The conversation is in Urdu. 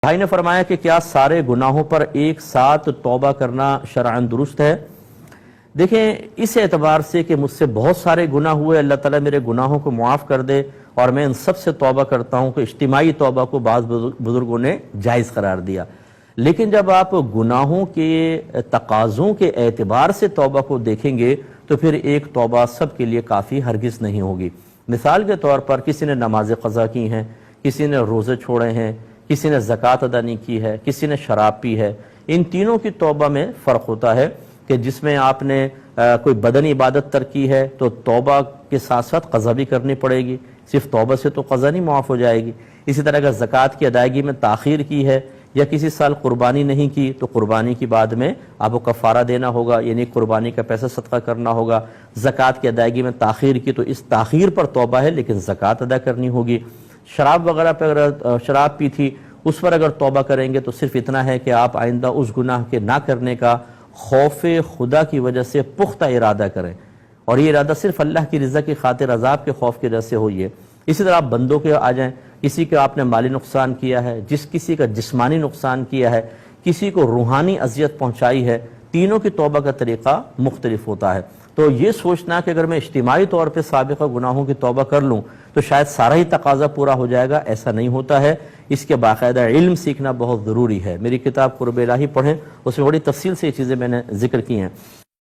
بھائی نے فرمایا کہ کیا سارے گناہوں پر ایک ساتھ توبہ کرنا شرعاً درست ہے؟ دیکھیں، اس اعتبار سے کہ مجھ سے بہت سارے گناہ ہوئے، اللہ تعالیٰ میرے گناہوں کو معاف کر دے اور میں ان سب سے توبہ کرتا ہوں، کہ اجتماعی توبہ کو بعض بزرگوں نے جائز قرار دیا۔ لیکن جب آپ گناہوں کے تقاضوں کے اعتبار سے توبہ کو دیکھیں گے تو پھر ایک توبہ سب کے لیے کافی ہرگز نہیں ہوگی۔ مثال کے طور پر کسی نے نماز قضا کی ہیں، کسی نے روزے چھوڑے ہیں، کسی نے زکوٰۃ ادا نہیں کی ہے، کسی نے شراب پی ہے۔ ان تینوں کی توبہ میں فرق ہوتا ہے کہ جس میں آپ نے کوئی بدنی عبادت ترک کی ہے تو توبہ کے ساتھ ساتھ قضا بھی کرنی پڑے گی، صرف توبہ سے تو قضا نہیں معاف ہو جائے گی۔ اسی طرح اگر زکوٰۃ کی ادائیگی میں تاخیر کی ہے یا کسی سال قربانی نہیں کی تو قربانی کی بعد میں آپ کو کفارہ دینا ہوگا، یعنی قربانی کا پیسہ صدقہ کرنا ہوگا۔ زکوٰۃ کی ادائیگی میں تاخیر کی تو اس تاخیر پر توبہ ہے، لیکن زکوٰۃ ادا کرنی ہوگی۔ شراب وغیرہ پہ اگر شراب پی تھی اس پر اگر توبہ کریں گے تو صرف اتنا ہے کہ آپ آئندہ اس گناہ کے نہ کرنے کا خوف خدا کی وجہ سے پختہ ارادہ کریں، اور یہ ارادہ صرف اللہ کی رضا کی خاطر، عذاب کے خوف کی وجہ سے ہوئی ہے۔ اسی طرح آپ بندوں کے آ جائیں، کسی کا آپ نے مالی نقصان کیا ہے، کسی کا جسمانی نقصان کیا ہے، کسی کو روحانی اذیت پہنچائی ہے، تینوں کی توبہ کا طریقہ مختلف ہوتا ہے۔ تو یہ سوچنا کہ اگر میں اجتماعی طور پہ سابقہ گناہوں کی توبہ کر لوں تو شاید سارا ہی تقاضا پورا ہو جائے گا، ایسا نہیں ہوتا ہے۔ اس کے باقاعدہ علم سیکھنا بہت ضروری ہے۔ میری کتاب قرب الہی پڑھیں، اس میں بڑی تفصیل سے یہ چیزیں میں نے ذکر کی ہیں۔